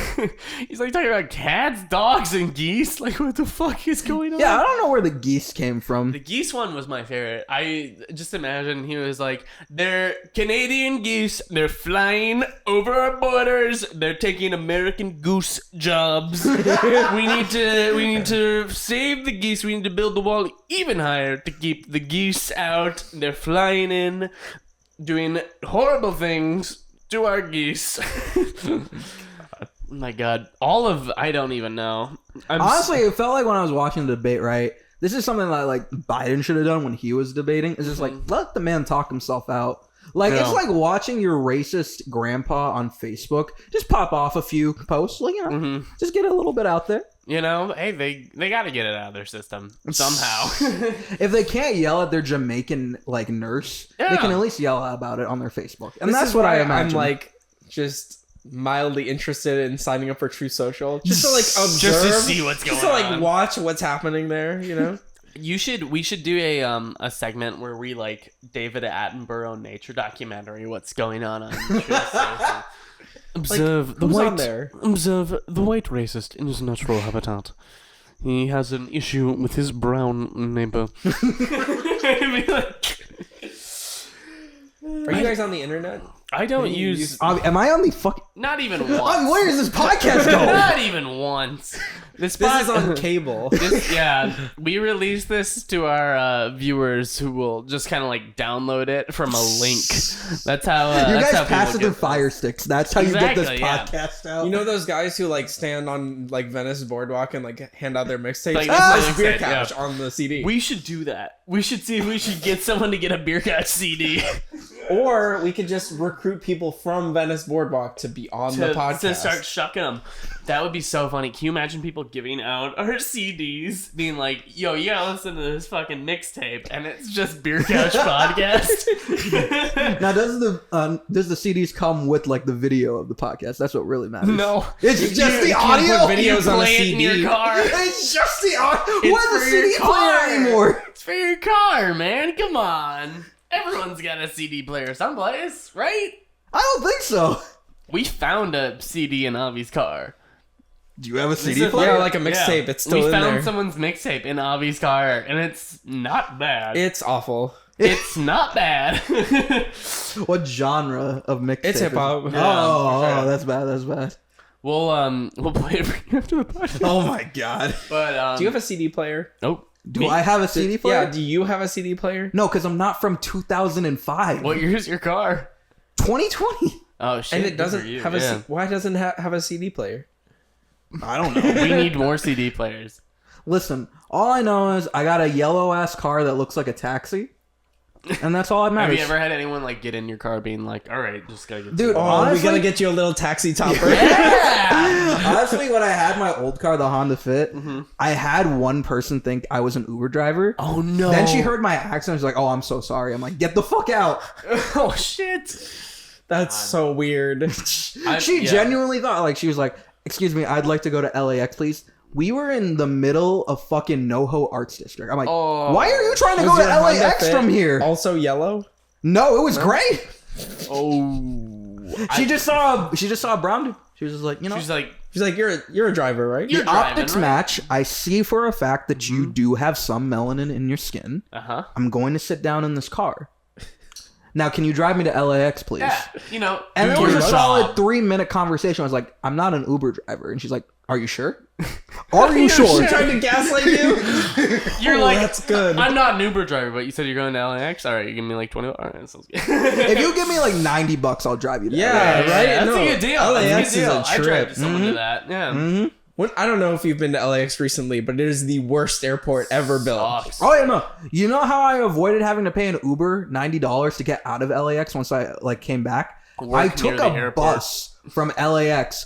He's like talking about cats, dogs, and geese. Like, what the fuck is going on? Yeah, I don't know where the geese came from. The geese one was my favorite. I just imagine he was like, they're Canadian geese. They're flying over our borders. They're taking American goose jobs. we need to save the geese. We need to build the wall even higher to keep the geese out. They're flying in, doing horrible things to our geese. Oh my God. I don't even know. Honestly, it felt like when I was watching the debate, right? This is something that like Biden should have done when he was debating. It's just like, let the man talk himself out. Like, Yeah. it's like watching your racist grandpa on Facebook just pop off a few posts. Like, you know, just get a little bit out there. You know, hey, they got to get it out of their system somehow. If they can't yell at their Jamaican like nurse, they Yeah. can at least yell about it on their Facebook, and This that's is what I why imagine. I'm like just mildly interested in signing up for True Social, just to like observe, Just to see what's just going to like on. watch what's happening there. You know, We should do a segment where we like David Attenborough nature documentary. What's going on True Social. Observe who's on there? Observe the white racist in his natural habitat. He has an issue with his brown neighbor. Are you guys on the internet? I don't use Am I on the fuck? not even once. Where does this podcast go? Not even once. This This is on cable. We release this to our viewers who will just kind of like download it from a link. That's how You that's how guys pass it people through get fire sticks. That's how you get this Exactly, yeah. podcast out. You know those guys who like stand on like Venice Boardwalk and like hand out their mixtapes? Like, That's that's beer it, yeah. couch on the CD. We should do that. We should see if we should get someone to get a beer couch CD Or we could just recruit people from Venice Boardwalk to be on the podcast. to start shucking them. That would be so funny. Can you imagine people giving out our CDs, being like, "Yo, you gotta listen to this fucking mixtape," and it's just beer couch podcast. Now, does the CDs come with like the video of the podcast? That's what really matters. No, It's just the you can't audio. put videos you on a play it in CD. your car. It's just the audio. It's Where's the for your CD player car. anymore? It's for your car, man. Come on. Everyone's got a CD player someplace, right? I don't think so. We found a CD in Avi's car. Do you have a CD Yeah, player? like a mixtape. Yeah. It's still we in found there. someone's mixtape in Avi's car, and it's not bad. It's awful. It's not bad. What genre of mixtape? It's hip hop. Oh, Yeah, that's bad. That's bad. We'll play it for you after the podcast. Oh my god. But Do you have a CD player? Nope. Do I have a CD player? Yeah. Do you have a CD player? No, because I'm not from 2005. What year's your car? 2020. Oh shit! And it good doesn't for you, have a. yeah. Why doesn't it have a CD player? I don't know. We need more CD players. Listen, all I know is I got a yellow ass car that looks like a taxi, and that's all that Have matters. you ever had anyone like get in your car being like, "All right, just gotta get Dude, some-" Oh, honestly, we gotta get you a little taxi topper. honestly, when I had my old car, the Honda Fit, I had one person think I was an Uber driver. Oh no! Then she heard my accent. She's like, "Oh, I'm so sorry." I'm like, "Get the fuck out!" Oh shit! That's so weird. She genuinely thought, like, she was like, excuse me, I'd like to go to LAX, please. We were in the middle of fucking NoHo Arts District. I'm like, why are you trying to go to LAX from here? Also yellow? No, it was gray. Oh. She just saw a brown dude. She was just like, you know. She's like, you're a driver, right? The optics match. I see for a fact that you do have some melanin in your skin. I'm going to sit down in this car. Now, can you drive me to LAX, please? Yeah, you know. And it was a solid 3-minute conversation. I was like, I'm not an Uber driver. And she's like, are you sure? Are you sure? She tried to gaslight you? You're like, that's good. I'm not an Uber driver, but you said you're going to LAX? All right, you give me like 20. All right, that sounds good. If you give me like $90, I'll drive you to LAX. Yeah, right? That's a good deal. LAX is a I drive trip. to someone to that. Yeah. I don't know if you've been to LAX recently, but it is the worst airport ever built. Sucks. Oh yeah, no. You know how I avoided having to pay an Uber $90 to get out of LAX once I like came back? I took a bus from LAX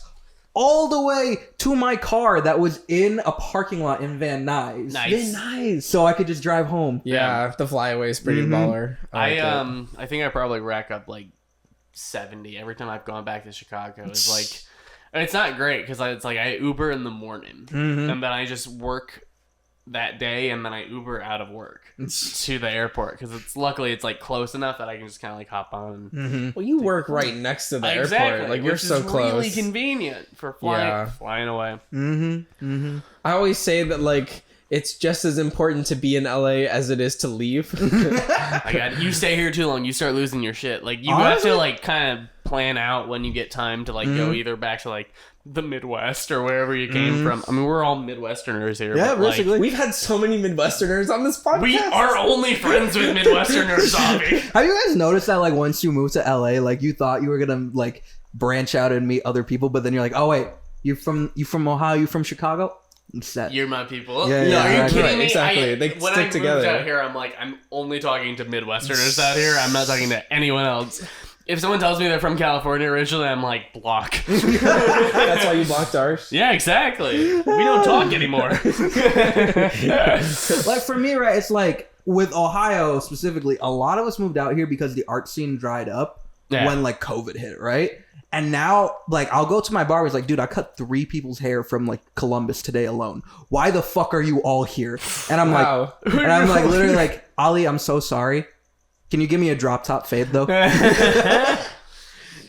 all the way to my car that was in a parking lot in Van Nuys. Nice. So I could just drive home. Yeah, the flyaway is pretty baller. I think I probably rack up like 70 every time I've gone back to Chicago. It's like, it's not great because it's like I Uber in the morning and then I just work that day and then I Uber out of work to the airport because luckily it's like close enough that I can just kind of like hop on. Well, you work right next to the Exactly, airport. Like you're so close. Really convenient for flying away. I always say that like it's just as important to be in LA as it is to leave. You stay here too long, you start losing your shit. Like you have to like kind of plan out when you get time to like go either back to like the Midwest or wherever you came from. I mean, we're all Midwesterners here. Yeah, but, basically. We've had so many Midwesterners on this podcast. We are only friends with Midwesterners, Avi. Have you guys noticed that like once you moved to LA, like you thought you were gonna like branch out and meet other people, but then you're like, oh wait, you from Ohio, you from Chicago? Set. You're my people. Yeah, no, are you kidding me? Exactly. They when stick I together. moved out here, I'm like, I'm only talking to Midwesterners out here. I'm not talking to anyone else. If someone tells me they're from California originally, I'm like, block. That's why you blocked ours? Yeah, exactly. We don't talk anymore. Like for me, right, it's like with Ohio specifically, a lot of us moved out here because the art scene dried up when like COVID hit, right? And now, like, I'll go to my barber. It's like, dude, I cut 3 people's hair from like Columbus today alone. Why the fuck are you all here? And I'm like, literally like, Ali, I'm so sorry. Can you give me a drop top fade though?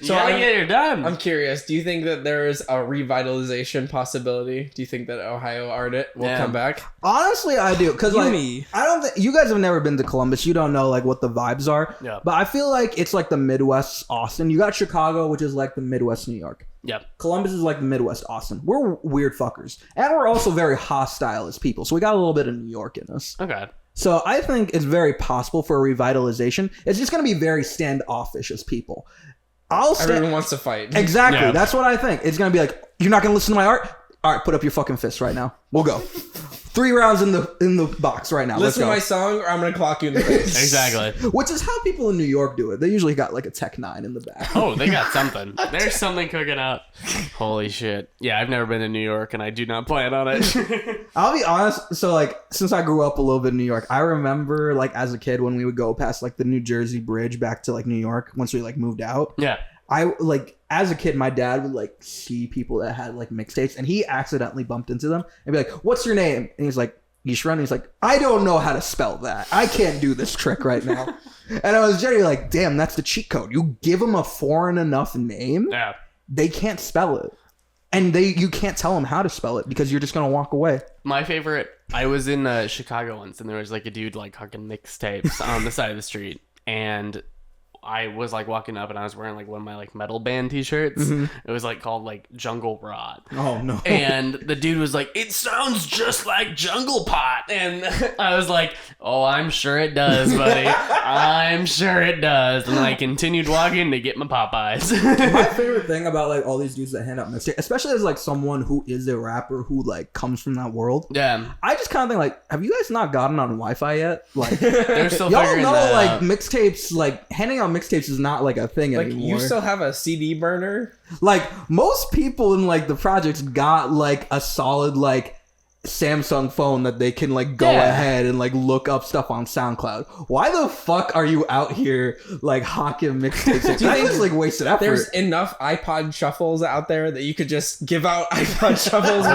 So you're done. I'm curious. Do you think that there is a revitalization possibility? Do you think that Ohio art will come back? Honestly, I do. Because like, I don't think you guys have never been to Columbus. You don't know like what the vibes are. Yeah. But I feel like it's like the Midwest Austin. You got Chicago, which is like the Midwest New York. Yep. Columbus is like the Midwest Austin. We're weird fuckers, and we're also very hostile as people. So we got a little bit of New York in us. Okay. So I think it's very possible for a revitalization. It's just going to be very standoffish as people. Everyone wants to fight. Exactly. Yeah. That's what I think. It's going to be like, you're not going to listen to my art? All right, put up your fucking fist right now. We'll go. 3 rounds in the box right now. Listen to my Let's song or I'm going to clock you in the face. Exactly. go. Which is how people in New York do it. They usually got like a Tech 9 in the back. Oh, they got something. There's something cooking up. Holy shit. Yeah, I've never been to New York and I do not plan on it. I'll be honest. So like, since I grew up a little bit in New York, I remember like as a kid when we would go past like the New Jersey Bridge back to like New York once we like moved out. Yeah. I like as a kid, my dad would like see people that had like mixtapes, and he accidentally bumped into them and be like, "What's your name?" And he's like, "Yishran." And he's like, "I don't know how to spell that. I can't do this trick right now." And I was generally like, "Damn, that's the cheat code. You give them a foreign enough name, they can't spell it, and you can't tell them how to spell it because you're just gonna walk away." My favorite. I was in Chicago once, and there was like a dude like hucking mixtapes on the side of the street, and I was like walking up and I was wearing like one of my like metal band t-shirts. It was like called like Jungle Rod. Oh no. And the dude was like, "It sounds just like Jungle Pot." And I was like, "Oh, I'm sure it does, buddy. I'm sure it does." And I continued walking to get my Popeyes. My favorite thing about like all these dudes that hand out mixtapes, especially as like someone who is a rapper who like comes from that world. Yeah. I just kind of think like, have you guys not gotten on Wi-Fi yet? Like, they're still y'all figuring know that like out. mixtapes, like handing out mixtapes is not like a thing Like anymore. you still have a CD burner? Like most people in like the projects got like a solid like Samsung phone that they can like go ahead and like look up stuff on SoundCloud. Why the fuck are you out here like hawking mixtapes? Do you think it's like wasted effort? There's enough iPod shuffles out there that you could just give out iPod shuffles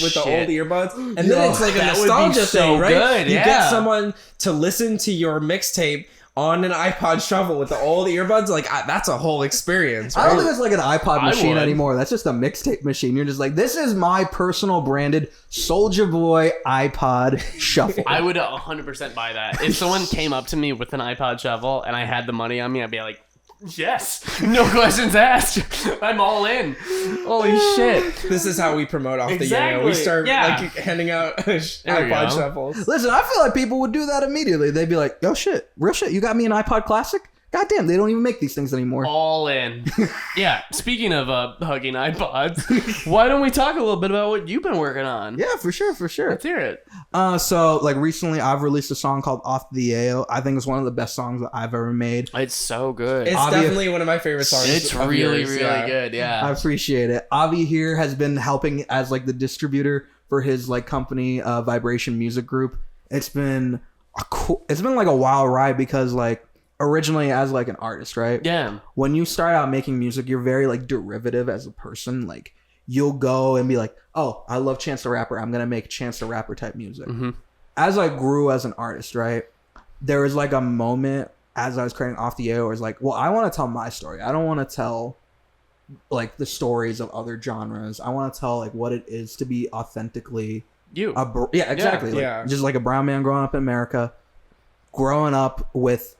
with the old earbuds, and then it's like a nostalgia thing, right? Good, you get someone to listen to your mixtape on an iPod shuffle with the old earbuds, like that's a whole experience. Right? I don't think it's like an iPod machine anymore. That's just a mixtape machine. You're just like, this is my personal branded Soulja Boy iPod shuffle. I would 100% buy that. If someone came up to me with an iPod shuffle and I had the money on me, I'd be like, yes, no questions asked. I'm all in. Holy shit. This is how we promote Off the Yayo. We start like handing out iPod shuffles. Listen, I feel like people would do that immediately. They'd be like, oh shit, real shit, you got me an iPod Classic? God damn, they don't even make these things anymore. All in. Yeah, speaking of hugging iPods, why don't we talk a little bit about what you've been working on? Yeah, for sure. Let's hear it. So, like, recently I've released a song called Off the Yayo. I think it's one of the best songs that I've ever made. It's so good. It's definitely one of my favorite songs. It's really good, yeah. I appreciate it. Avi here has been helping as, like, the distributor for his, like, company, Vibration Music Group. It's been like a wild ride because, like, originally as like an artist, right? Yeah. When you start out making music, you're very like derivative as a person. Like you'll go and be like, oh, I love Chance the Rapper, I'm gonna make Chance the Rapper type music. Mm-hmm. As I grew as an artist, right, there was like a moment as I was creating Off the Yayo where it's like, well, I want to tell my story. I don't want to tell like the stories of other genres. I want to tell like what it is to be authentically you. Yeah, exactly. Just like a brown man growing up in America, growing up with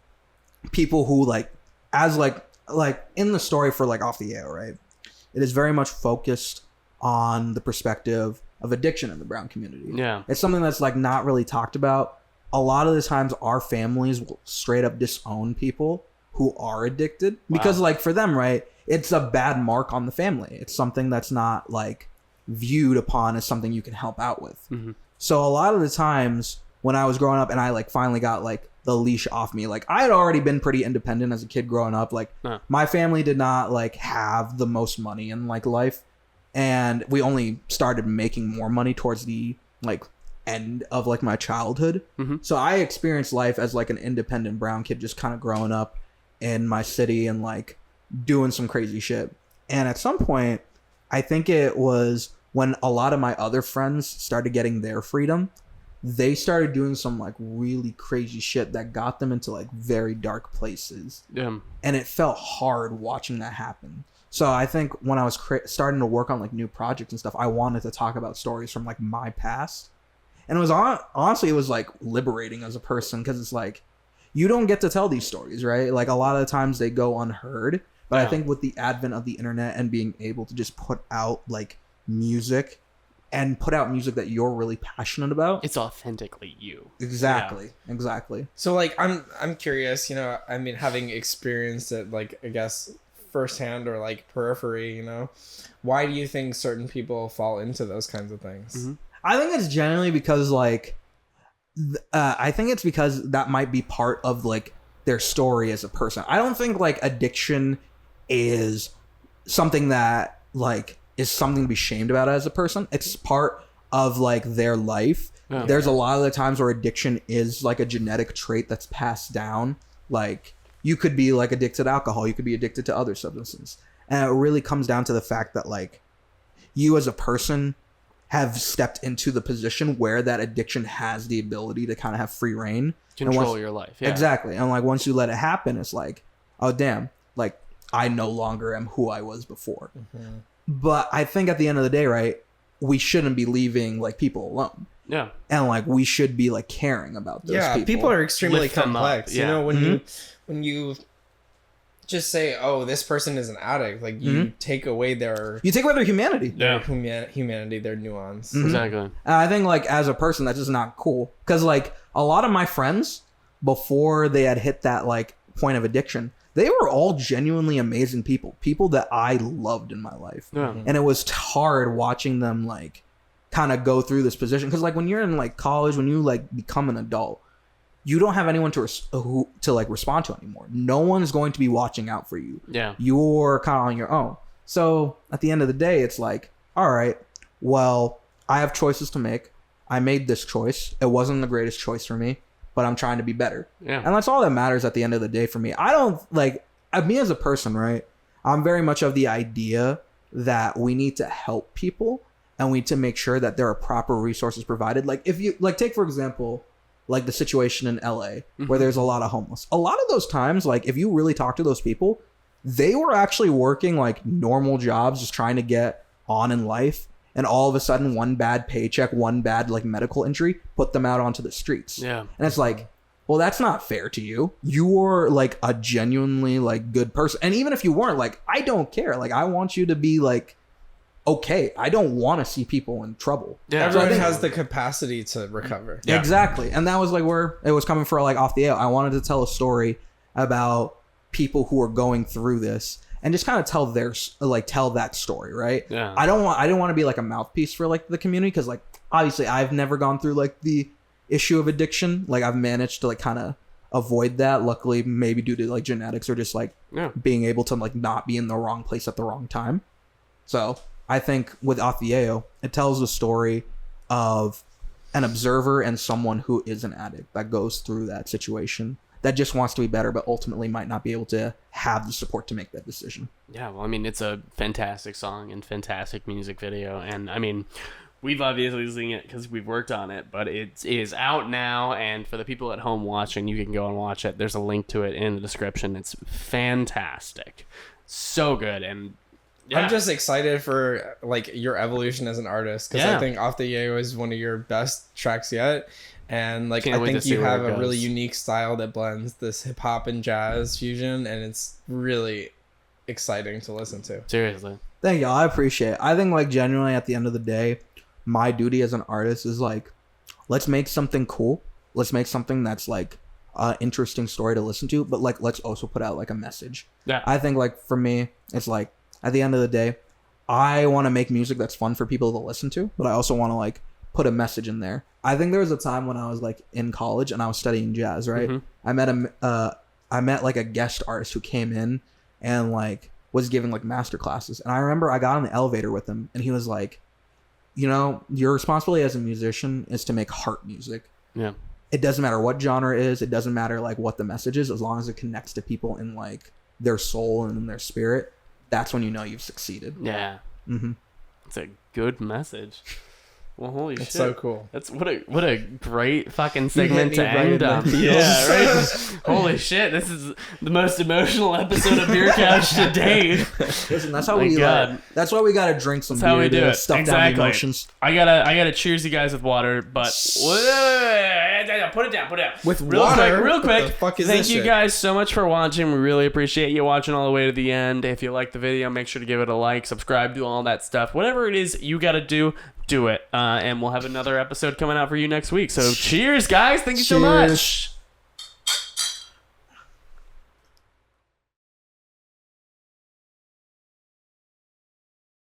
people who like as like in the story for like Off the Yayo, right, it is very much focused on the perspective of addiction in the brown community. Yeah, it's something that's like not really talked about. A lot of the times our families will straight up disown people who are addicted because like for them, right, it's a bad mark on the family. It's something that's not like viewed upon as something you can help out with. Mm-hmm. So a lot of the times when I was growing up and I like finally got like the leash off me, like I had already been pretty independent as a kid growing up. Like my family did not like have the most money in like life, and we only started making more money towards the like end of like my childhood. Mm-hmm. So I experienced life as like an independent brown kid, just kind of growing up in my city and like doing some crazy shit. And at some point, I think it was when a lot of my other friends started getting their freedom, they started doing some like really crazy shit that got them into like very dark places. Yeah. And it felt hard watching that happen. So I think when I was starting to work on like new projects and stuff, I wanted to talk about stories from like my past. And it was honestly, it was like liberating as a person because it's like, you don't get to tell these stories, right? Like a lot of the times they go unheard. But I think with the advent of the internet and being able to just put out like music and put out music that you're really passionate about, it's authentically you. Exactly. So like I'm curious, you know, I mean, having experienced it like I guess firsthand or like periphery, you know, why do you think certain people fall into those kinds of things? Mm-hmm. I think it's generally because like I think it's because that might be part of like their story as a person. I don't think like addiction is something that like is something to be shamed about as a person. It's part of like their life. Yeah. There's a lot of the times where addiction is like a genetic trait that's passed down. Like you could be like addicted to alcohol, you could be addicted to other substances. And it really comes down to the fact that like you as a person have stepped into the position where that addiction has the ability to kind of have free reign. Control your life. Yeah. Exactly. And like once you let it happen, it's like, oh damn, like I no longer am who I was before. Mm-hmm. But I think at the end of the day, right, we shouldn't be leaving like people alone. Yeah. And like we should be like caring about those people. People are extremely complex. You know, when you just say, oh, this person is an addict, like you take away their humanity. Their humanity, their nuance. Mm-hmm. Exactly. And I think like as a person, that's just not cool. Because like a lot of my friends, before they had hit that like point of addiction, they were all genuinely amazing people that I loved in my life. Yeah. And it was hard watching them like kind of go through this position. Because like when you're in like college, when you like become an adult, you don't have anyone to like respond to anymore. No one's going to be watching out for you. Yeah. You're kind of on your own. So at the end of the day, it's like, all right, well, I have choices to make. I made this choice. It wasn't the greatest choice for me, but I'm trying to be better. Yeah. And that's all that matters at the end of the day for me. I don't like me as a person, right? I'm very much of the idea that we need to help people and we need to make sure that there are proper resources provided. Like if you like take for example, like the situation in LA where there's a lot of homeless. A lot of those times, like if you really talk to those people, they were actually working like normal jobs, just trying to get on in life. And all of a sudden, one bad paycheck, one bad like medical injury put them out onto the streets. Yeah. And it's like, well, that's not fair to you. You were like a genuinely like good person. And even if you weren't, like, I don't care. Like, I want you to be like, okay, I don't want to see people in trouble. Yeah. Everyone has the capacity to recover. Yeah. Exactly. And that was like where it was coming for like Off the Yayo. I wanted to tell a story about people who are going through this and just kind of tell that story, right? Yeah. I didn't want to be like a mouthpiece for like the community because like obviously I've never gone through like the issue of addiction. Like I've managed to like kind of avoid that, luckily, maybe due to like genetics or just like being able to like not be in the wrong place at the wrong time. So I think with Off the Yayo, it tells the story of an observer and someone who is an addict that goes through that situation, that just wants to be better, but ultimately might not be able to have the support to make that decision. Yeah, well, I mean, it's a fantastic song and fantastic music video. And, I mean, we've obviously seen it because we've worked on it, but it is out now. And for the people at home watching, you can go and watch it. There's a link to it in the description. It's fantastic. So good. And yeah. I'm just excited for like your evolution as an artist because I think Off the Yayo is one of your best tracks yet. And like I think you have a really unique style that blends this hip hop and jazz fusion, and it's really exciting to listen to. Seriously. Thank you. I appreciate it. I think like genuinely at the end of the day, my duty as an artist is like, let's make something cool. Let's make something that's like an interesting story to listen to, but like let's also put out like a message. Yeah. I think like for me, it's like at the end of the day, I want to make music that's fun for people to listen to, but I also want to like put a message in there. I think there was a time when I was like in college and I was studying jazz, right? Mm-hmm. I met like a guest artist who came in and like was giving like master classes. And I remember I got on the elevator with him and he was like, you know, your responsibility as a musician is to make heart music. Yeah. It doesn't matter what genre it is. It doesn't matter like what the message is, as long as it connects to people in like their soul and in their spirit. That's when you know you've succeeded. Yeah. Mm-hmm. It's a good message. Well, holy shit. It's so cool. That's what a great fucking segment to end on. Right, yeah, right? Holy shit, this is the most emotional episode of Beer Couch to date. Listen, that's how that's why we gotta drink some beer. That's how we do it. Stuff down the emotions. I gotta cheers you guys with water, but put it down. With water? Real quick. What the fuck is Thank this you shit? guys so much for watching. We really appreciate you watching all the way to the end. If you like the video, make sure to give it a like, subscribe, do all that stuff. Whatever it is you gotta do it. And we'll have another episode coming out for you next week. So cheers, guys. Thank you so much.